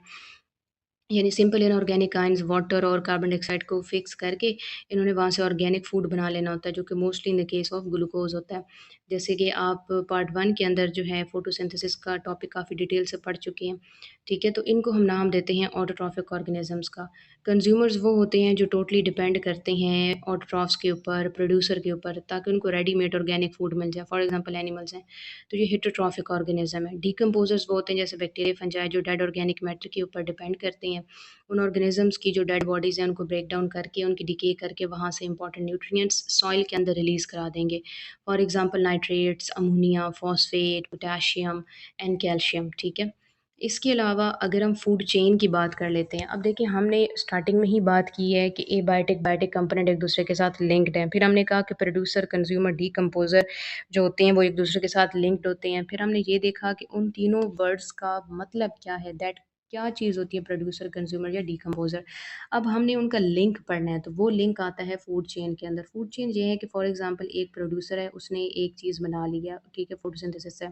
यानी सिंपल इनऑर्गेनिक आयंस वाटर और कार्बन डाइऑक्साइड को फिक्स करके इन्होंने वहाँ से ऑर्गेनिक फूड बना लेना होता है, जो कि mostly in the case of glucose होता है। जैसे कि आप पार्ट 1 के अंदर जो है फोटोसिंथेसिस का टॉपिक काफ़ी डिटेल से पढ़ चुके हैं, ठीक है? तो इनको हम नाम देते हैं ऑटोट्रॉफिक ऑर्गेनिजम्स का। कंज्यूमर्स वो होते हैं जो टोटली डिपेंड करते हैं ऑटोट्रॉफ्स के ऊपर, प्रोड्यूसर के ऊपर, ताकि उनको रेडीमेड ऑर्गेनिक फूड मिल जाए। फॉर एग्जांपल एनिमल्स हैं, तो ये हेटेरोट्रॉफिक ऑर्गेनिज्म है। डिकम्पोजर्स वो होते हैं जैसे बैक्टीरिया, फंजाई, जो डेड ऑर्गेनिक मैटर के ऊपर डिपेंड करते हैं, उन ऑर्गेनिजम्स की जो डेड बॉडीज़ हैं उनको ब्रेक डाउन करके, उनकी डिके करके वहाँ से इंपॉर्टेंट न्यूट्रिएंट्स सॉइल के अंदर रिलीज़ करा देंगे। For example nitrates, ammonia, phosphate, potassium and calcium, ठीक है? इसके अलावा अगर हम फूड चेन की बात कर लेते हैं, अब देखिए हमने स्टार्टिंग में ही बात की है कि एबायोटिक बायोटिक कंपोनेंट एक दूसरे के साथ लिंक्ड हैं। फिर हमने कहा कि प्रोड्यूसर, कंज्यूमर, डिकम्पोज़र जो होते हैं वो एक दूसरे के साथ लिंक्ड होते हैं। फिर हमने ये देखा कि उन तीनों वर्ड्स का मतलब क्या है, दैट क्या चीज़ होती है प्रोड्यूसर, कंज्यूमर या डिकम्पोज़र। अब हमने उनका लिंक पढ़ना है, तो वो लिंक आता है फूड चेन के अंदर। फूड चेन ये है कि फॉर एग्ज़ाम्पल एक प्रोड्यूसर है, उसने एक चीज़ बना लिया, ठीक है, फोटोसिंथेसिस से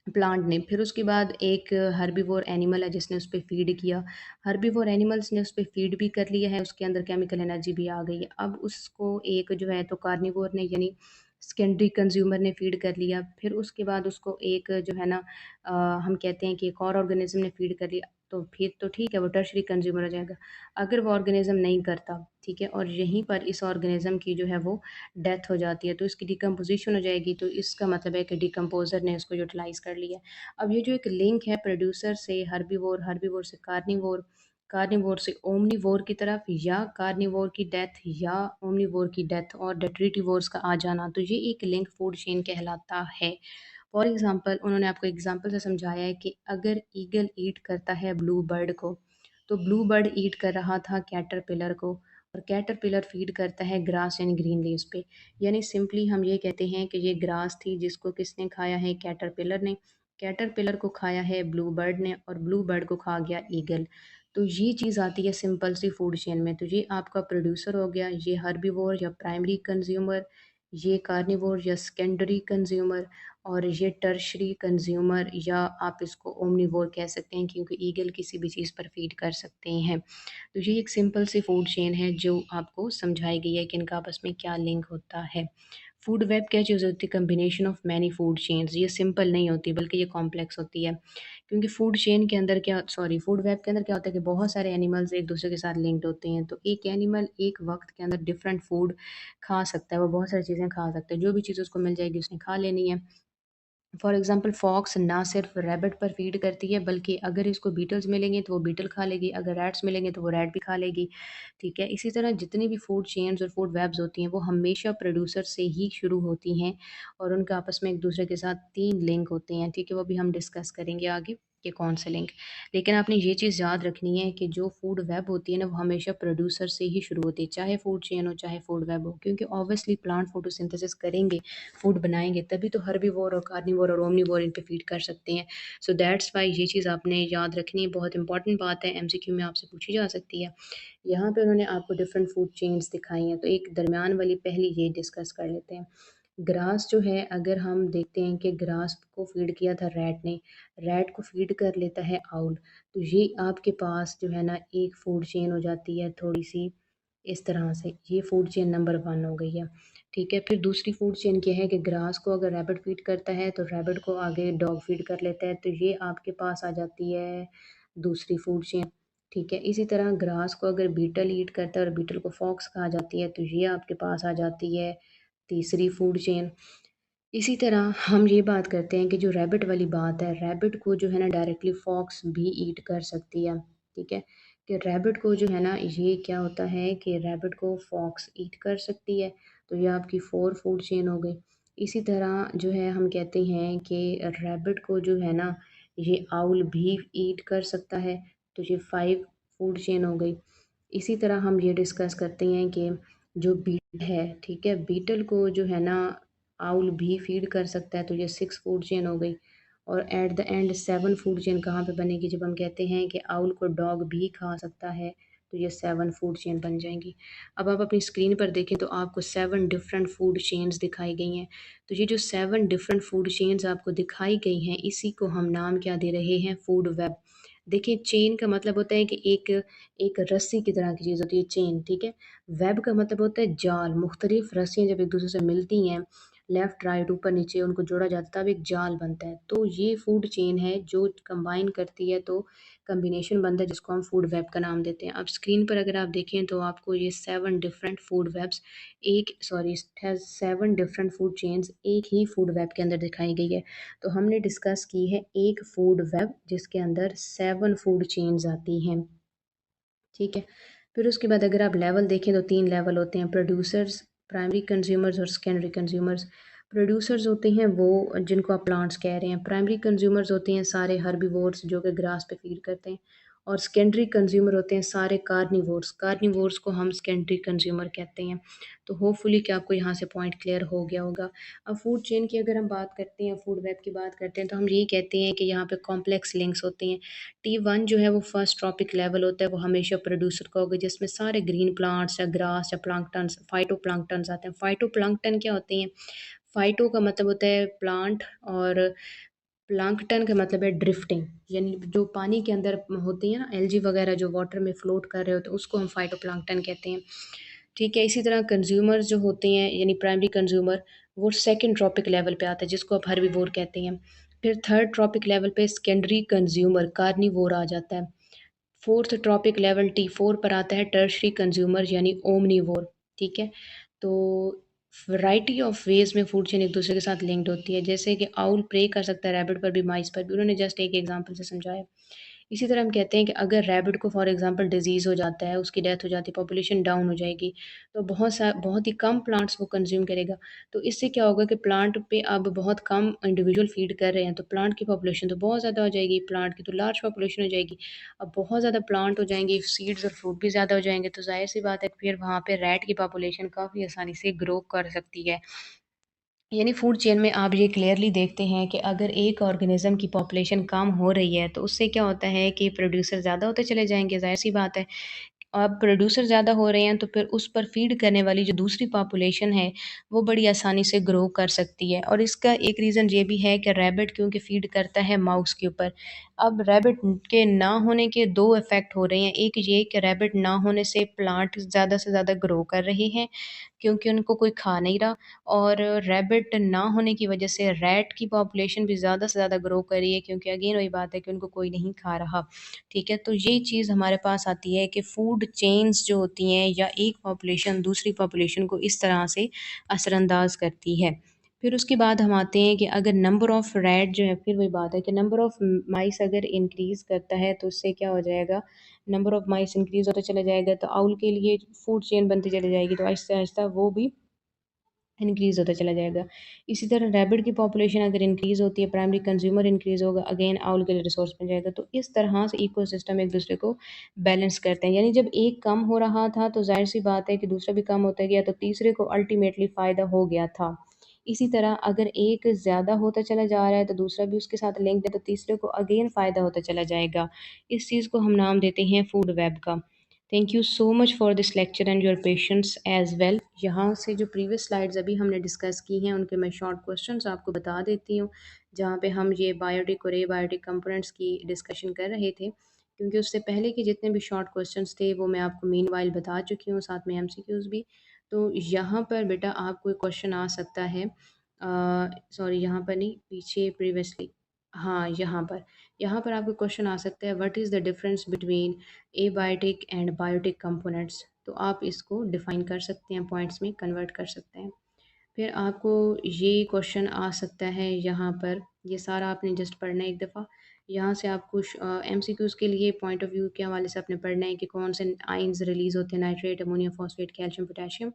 प्लांट ने, फिर उसके बाद एक हर्बीवोर एनिमल है जिसने उस पे फ़ीड किया। हर्बीवोर एनिमल्स ने उस पे फ़ीड भी कर लिया है, उसके अंदर केमिकल एनर्जी भी आ गई है। अब उसको एक जो है तो कार्निवोर ने, यानी सेकेंडरी कंज़्यूमर ने फ़ीड कर लिया। फिर उसके बाद उसको एक जो है ना हम कहते हैं कि एक और ऑर्गेनिज़्म ने फ़ीड कर लिया, तो फिर तो ठीक है वो टर्शियरी कंज़्यूमर हो जाएगा। अगर वो ऑर्गेनिज़्म नहीं करता, ठीक है, और यहीं पर इस ऑर्गेनिज़्म की जो है वो डेथ हो जाती है, तो इसकी डिकम्पोज़िशन हो जाएगी, तो इसका मतलब है कि डिकम्पोज़र ने उसको यूटिलाइज़ कर लिया। अब ये जो एक लिंक है प्रोड्यूसर से हर्बीवोर, हर्बीवोर से कार्निवोर, कार्निवोर से ओमनीवोर की तरफ, या कार्निवोर की डेथ या ओमनीवोर की डेथ और डेट्रीटिवोर्स का आ जाना, तो ये एक लिंक फूड चेन कहलाता है। फॉर एग्ज़ाम्पल उन्होंने आपको एग्ज़ाम्पल से समझाया है कि अगर ईगल ईट करता है ब्लू बर्ड को, तो ब्लू बर्ड ईट कर रहा था कैटरपिलर को, और कैटरपिलर फीड करता है ग्रास एंड ग्रीन लीव्स पे। यानी सिंपली हम ये कहते हैं कि ये ग्रास थी जिसको किसने खाया है, कैटरपिलर ने। कैटरपिलर को खाया है ब्लू बर्ड ने और ब्लू बर्ड को खा गया ईगल। तो ये चीज़ आती है सिंपल सी फूड चेन में। तो ये आपका प्रोड्यूसर हो गया, ये हर्बीवोर या प्राइमरी कंज्यूमर, ये कार्निवोर या सेकेंडरी कंज्यूमर, और ये टर्शरी कंज्यूमर, या आप इसको ओमनीवोर कह सकते हैं क्योंकि ईगल किसी भी चीज़ पर फीड कर सकते हैं। तो ये एक सिंपल सी फूड चेन है जो आपको समझाई गई है कि इनका आपस में क्या लिंक होता है। फूड वेब क्या चीज़ होती है? Combination of many food chains. ये सिंपल नहीं होती बल्कि ये कॉम्प्लेक्स होती है, क्योंकि फूड चेन के अंदर क्या, सॉरी, फूड वेब के अंदर क्या होता है कि बहुत सारे एनिमल्स एक दूसरे के साथ लिंक्ड होते हैं। तो एक एनिमल एक वक्त के अंदर डिफरेंट फूड खा सकता है, वो बहुत सारी चीज़ें खा सकता है, जो भी चीज़ उसको मिल जाएगी उसने खा लेनी है। फॉर एग्जांपल फॉक्स ना सिर्फ रैबिट पर फीड करती है, बल्कि अगर इसको बीटल्स मिलेंगे तो वो बीटल खा लेगी, अगर रैट्स मिलेंगे तो वो रैट भी खा लेगी। ठीक है, इसी तरह जितनी भी फूड चेन्स और फूड वेब्स होती हैं वो हमेशा प्रोड्यूसर से ही शुरू होती हैं, और उनका आपस में एक दूसरे के साथ 3 लिंक होते हैं। ठीक है, वो भी हम डिस्कस करेंगे आगे कि कौन से लिंक। लेकिन आपने ये चीज़ याद रखनी है कि जो फूड वेब होती है ना वो हमेशा प्रोड्यूसर से ही शुरू होती है, चाहे फूड चेन हो चाहे फूड वेब हो, क्योंकि ऑब्वियसली प्लांट फोटोसिंथेसिस करेंगे, फूड बनाएँगे, तभी तो हर्बीवोर और कार्निवोर और ओमनीवोर इन पे फीड कर सकते हैं। सो दैट्स व्हाई ये चीज़ आपने याद रखनी है, बहुत इंपॉर्टेंट बात है, एमसीक्यू में आपसे पूछी जा सकती है। यहाँ पे उन्होंने आपको डिफरेंट फूड चेन्स दिखाई हैं, तो एक दरमियान वाली पहली ये डिस्कस कर लेते हैं। ग्रास जो है, अगर हम देखते हैं कि ग्रास को फीड किया था रैट ने, रैट को फीड कर लेता है आउल, तो ये आपके पास जो है ना एक फूड चेन हो जाती है थोड़ी सी इस तरह से। ये फूड चेन नंबर 1 हो गई है। ठीक है, फिर दूसरी फूड चेन क्या है कि ग्रास को अगर रैबिट फीड करता है तो रैबिट को आगे डॉग फीड कर लेता है, तो ये आपके पास आ जाती है दूसरी फूड चेन। ठीक है, इसी तरह ग्रास को अगर बीटल ईट करता है और बीटल को फॉक्स खा जाती है, तो ये आपके पास आ जाती है तीसरी फूड चेन। इसी तरह हम ये बात करते हैं कि जो रैबिट वाली बात है, रैबिट को जो है ना डायरेक्टली फॉक्स भी ईट कर सकती है। ठीक है, कि रैबिट को जो है ना, ये क्या होता है कि रैबिट को फॉक्स ईट कर सकती है, तो ये आपकी 4 फूड चेन हो गई। इसी तरह जो है हम कहते हैं कि रैबिट को जो है ना ये आउल भी ईट कर सकता है, तो ये 5 फूड चेन हो गई। इसी तरह हम ये डिस्कस करते हैं कि जो बीटल है, ठीक है, बीटल को जो है ना आउल भी फीड कर सकता है, तो ये 6 फूड चेन हो गई। और at the end 7 food chain कहाँ पे बनेगी, जब हम कहते हैं कि आउल को डॉग भी खा सकता है, तो ये 7 फूड चेन बन जाएंगी। अब आप अपनी स्क्रीन पर देखें तो आपको 7 डिफरेंट फूड चेन्स दिखाई गई हैं। तो ये जो 7 डिफरेंट फूड चेन्स आपको दिखाई गई हैं, इसी को हम नाम क्या दे रहे हैं, फूड वेब। देखिए, चेन का मतलब होता है कि एक एक रस्सी की तरह की चीज़ होती है चेन। ठीक है, वेब का मतलब होता है जाल। मुख्तलिफ रस्सियाँ जब एक दूसरे से मिलती हैं, लेफ्ट राइट ऊपर नीचे उनको जोड़ा जाता है, तब एक जाल बनता है। तो ये फूड चेन है जो कंबाइन करती है, तो कम्बिनेशन बनता है जिसको हम फूड वेब का नाम देते हैं। अब स्क्रीन पर अगर आप देखें तो आपको ये 7 डिफरेंट फूड वेब्स, एक सॉरी, 7 डिफरेंट फूड चेन्स एक ही फूड वेब के अंदर दिखाई गई है। तो हमने डिस्कस की है एक फूड वेब जिसके अंदर 7 फूड चेन्स आती हैं। ठीक है, फिर उसके बाद अगर आप लेवल देखें तो 3 लेवल होते हैं, प्रोड्यूसर्स, प्राइमरी कंज्यूमर्स और सेकेंडरी कंज्यूमर्स। प्रोड्यूसर्स होते हैं वो जिनको आप प्लांट्स कह रहे हैं, प्राइमरी कंज्यूमर्स होते हैं सारे हर्बीवोर्स जो कि ग्रास पे फीड करते हैं, और सेकेंडरी कंज्यूमर होते हैं सारे कार्निवोर्स। कार्निवोर्स को हम सेकेंडरी कंज्यूमर कहते हैं। तो होपफुली कि आपको यहाँ से पॉइंट क्लियर हो गया होगा। अब फूड चेन की अगर हम बात करते हैं, फूड वेब की बात करते हैं, तो हम यही कहते हैं कि यहाँ पे कॉम्प्लेक्स लिंक्स होते हैं। T1 जो है वो फर्स्ट ट्रॉपिक लेवल होता है, वो हमेशा प्रोड्यूसर का होगा, जिसमें सारे ग्रीन प्लांट्स या ग्रास या प्लांक्टन्स, फाइटोप्लांक्टन्स आते हैं। फाइटोप्लांक्टन क्या होते हैं? फाइटो का मतलब होता है प्लांट, और प्लांक्टन का मतलब है ड्रिफ्टिंग, यानी जो पानी के अंदर होती है ना, एल्गी वगैरह जो वाटर में फ्लोट कर रहे होते हैं, उसको हम फाइटोप्लांक्टन कहते हैं। ठीक है, इसी तरह कंज्यूमर्स जो होते हैं यानी प्राइमरी कंज्यूमर, वो सेकंड ट्रॉपिक लेवल पे आता है जिसको आप हर्बीवोर कहते हैं। फिर थर्ड ट्रॉपिक लेवल पे सेकेंडरी कंज्यूमर कार्निवोर आ जाता है। फोर्थ ट्रॉपिक लेवल T4 पर आता है टर्शरी कंज्यूमर यानी ओमनीवोर। ठीक है, तो वैरायटी ऑफ वेज में फूड चेन एक दूसरे के साथ लिंक्ड होती है, जैसे कि आउल प्रे कर सकता है रैबिट पर भी, माइस पर भी, उन्होंने जस्ट एक एग्जांपल से समझाया। इसी तरह हम कहते हैं कि अगर रैबिट को फॉर एग्ज़ाम्पल डिज़ीज़ हो जाता है, उसकी डेथ हो जाती है, पॉपुलेशन डाउन हो जाएगी, तो बहुत ही कम प्लांट्स वो कंज़्यूम करेगा। तो इससे क्या होगा कि प्लांट पे अब बहुत कम इंडिविजुअल फ़ीड कर रहे हैं, तो प्लांट की पॉपुलेशन तो बहुत ज़्यादा हो जाएगी, प्लांट की तो लार्ज पॉपुलेशन हो जाएगी। अब बहुत ज़्यादा प्लांट हो जाएँगे, सीड्स और फ्रूट भी ज़्यादा हो जाएँगे, तो ज़ाहिर-सी बात है कि फिर वहाँ पे रैट की पॉपुलेशन काफ़ी आसानी से ग्रो कर सकती है। यानी फूड चेन में आप ये क्लियरली देखते हैं कि अगर एक ऑर्गेनिज़्म की पॉपुलेशन कम हो रही है, तो उससे क्या होता है कि प्रोड्यूसर ज़्यादा होते चले जाएँगे, ज़ाहिर-सी बात है। अब प्रोड्यूसर ज़्यादा हो रहे हैं, तो फिर उस पर फ़ीड करने वाली जो दूसरी पॉपुलेशन है, वो बड़ी आसानी से ग्रो कर सकती है। और इसका एक रीज़न ये भी है कि रैबिट क्योंकि फ़ीड करता है माउस के ऊपर। अब रैबिट के ना होने के 2 इफ़ेक्ट हो रहे हैं। एक ये कि रैबिट ना होने से प्लांट ज़्यादा से ज़्यादा ग्रो कर रहे हैं, क्योंकि उनको कोई खा नहीं रहा, और रैबिट ना होने की वजह से रैट की पॉपुलेशन भी ज़्यादा से ज़्यादा ग्रो कर रही है, क्योंकि अगेन वही बात है कि उनको कोई नहीं खा रहा। ठीक है? तो ये चीज़ हमारे पास आती है कि फूड चेन्स जो होती हैं या एक पॉपुलेशन दूसरी पॉपुलेशन को इस तरह से असरअंदाज़ करती है। फिर उसके बाद हम आते हैं कि अगर नंबर ऑफ़ रैट जो है, फिर वही बात है कि नंबर ऑफ़ माइस अगर इंक्रीज़ करता है, तो उससे क्या हो जाएगा, नंबर ऑफ़ माइस इंक्रीज़ होता चला जाएगा, तो आउल के लिए फूड चेन बनती चली जाएगी, तो आहिस्ता-आहिस्ता वो भी इंक्रीज़ होता चला जाएगा। इसी तरह रैबिट की पॉपुलेशन अगर इंक्रीज़ होती है, प्राइमरी कंज़्यूमर इंक्रीज़ होगा, अगेन आउल के लिए रिसोर्स बन जाएगा। तो इस तरह से इकोसिस्टम एक-दूसरे को बैलेंस करते हैं। यानी जब एक कम हो रहा था, तो ज़ाहिर-सी बात है कि दूसरा भी कम होता गया, तो तीसरे को अल्टीमेटली फ़ायदा हो गया था। इसी तरह अगर एक ज़्यादा होता चला जा रहा है, तो दूसरा भी उसके साथ लिंक्ड है, तो तीसरे को अगेन फ़ायदा होता चला जाएगा। इस चीज़ को हम नाम देते हैं फूड वेब का। Thank you so much for this lecture and your patience as well. यहाँ से जो प्रीवियस स्लाइड्स अभी हमने डिस्कस की हैं, उनके मैं शॉर्ट क्वेश्चंस आपको बता देती हूँ, जहाँ पे हम ये बायोटिक और एबायोटिक कंपोनेंट्स की डिस्कशन कर रहे थे। क्योंकि उससे पहले के जितने भी शॉर्ट क्वेश्चंस थे, वो मैं आपको मीनवाइल बता चुकी हूँ, साथ में एमसीक्यूज़ भी। तो यहाँ पर बेटा आपको एक क्वेश्चन आ सकता है, सॉरी यहाँ पर नहीं, पीछे प्रीवियसली, हाँ, यहाँ पर आपको क्वेश्चन आ सकता है, what is the difference between abiotic and biotic components. तो आप इसको डिफ़ाइन कर सकते हैं, पॉइंट्स में कन्वर्ट कर सकते हैं। फिर आपको ये क्वेश्चन आ सकता है यहाँ पर, ये सारा आपने जस्ट पढ़ना है एक दफ़ा। यहाँ से आपको एमसीक्यूज़ के लिए पॉइंट ऑफ व्यू के हवाले से आपने पढ़ना है कि कौन से आयन्स रिलीज़ होते हैं, nitrate, ammonium phosphate, calcium, potassium.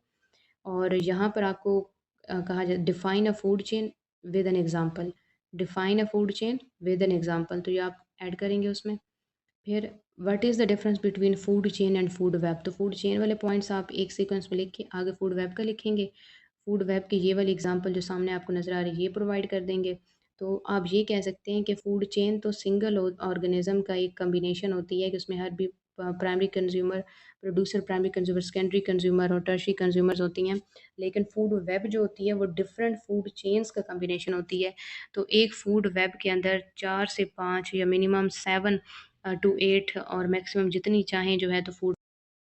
और यहाँ पर आपको कहा जाए define a food chain with an example, define a food chain with an example, तो ये आप ऐड करेंगे उसमें। फिर what is the difference between food chain and food web, तो फूड चेन वाले पॉइंट्स आप एक सीक्वेंस में लिख के आगे फूड वेब का लिखेंगे। फूड वेब की ये वाली एग्जांपल जो सामने आपको नज़र आ रही है, ये प्रोवाइड कर देंगे। तो आप ये कह सकते हैं कि फूड चेन तो सिंगल ऑर्गेनिज्म का एक कम्बिनेशन होती है कि उसमें हर भी primary consumer, producer, primary consumer, secondary consumer और टर्शियरी कंज्यूमर्स होती हैं। लेकिन फूड वेब जो होती है वो डिफरेंट फूड चेन्स का कम्बिनेशन होती है। तो एक फूड वेब के अंदर 4 से 5 या मिनिमम 7 टू 8 और मैक्सिमम जितनी चाहें जो है तो फूड,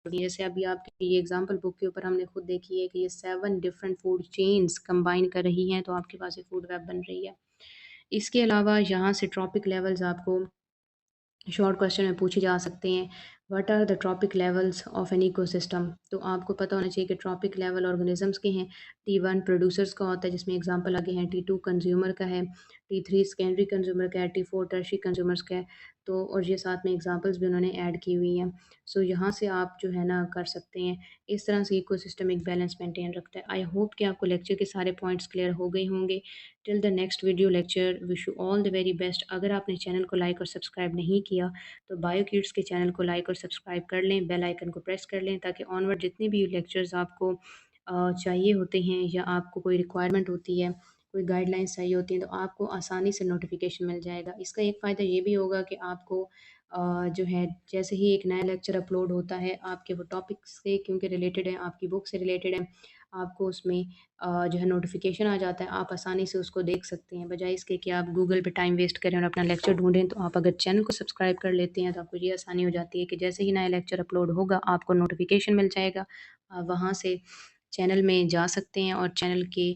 जैसे अभी आपकी ये एग्जांपल बुक के ऊपर हमने खुद देखी है कि ये 7 डिफरेंट फूड चेन्स कंबाइन कर रही हैं, तो आपके पास एक फूड वेब बन रही है। इसके अलावा यहाँ से ट्रॉपिक लेवल्स आपको शॉर्ट क्वेश्चन में पूछे जा सकते हैं। What are the trophic levels of an ecosystem, तो आपको पता होना चाहिए कि ट्रॉपिक लेवल ऑर्गेनिजम्स के हैं। T1 प्रोड्यूसर्स का होता है, जिसमें एग्जांपल आगे हैं, T2 कंज्यूमर का है, T3 सेकेंडरी कंज्यूमर का है, T4 टर्शियरी कंज्यूमर्स का है। तो और ये साथ में एग्जांपल्स भी उन्होंने ऐड की हुई हैं। सो यहाँ से आप जो है ना कर सकते हैं। इस तरह से इकोसिस्टम एक बैलेंस मेंटेन रखता है। आई होप कि आपको लेक्चर के सारे पॉइंट्स क्लियर हो गए होंगे। Till the next video lecture, wish you all the very best. अगर आपने चैनल को लाइक और सब्सक्राइब नहीं किया, तो बायो किड्स के चैनल को लाइक और सब्सक्राइब कर लें, बेल आइकन को प्रेस कर लें, ताकि ऑनवर्ड जितने भी लेक्चर्स आपको चाहिए होते हैं या आपको कोई रिक्वायरमेंट होती है, कोई गाइडलाइंस चाहिए होती हैं, तो आपको आसानी से नोटिफिकेशन मिल जाएगा। इसका एक फ़ायदा ये भी होगा कि आपको जो है जैसे ही एक नया लेक्चर अपलोड होता है, आपके वो टॉपिक से क्योंकि रिलेटेड है, आपकी बुक से रिलेटेड है, आपको उसमें जो है नोटिफिकेशन आ जाता है, आप आसानी से उसको देख सकते हैं। बजाय इसके कि आप गूगल पे टाइम वेस्ट करें और अपना लेक्चर ढूँढें, तो आप अगर चैनल को सब्सक्राइब कर लेते हैं, तो आपको ये आसानी हो जाती है कि जैसे ही नया लेक्चर अपलोड होगा, आपको नोटिफिकेशन मिल जाएगा। आप वहाँ से चैनल में जा सकते हैं और चैनल के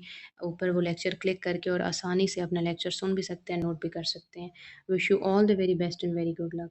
ऊपर वो लेक्चर क्लिक करके और आसानी से अपना लेक्चर सुन भी सकते हैं, नोट भी कर सकते हैं। Wish you all the very best and very good luck.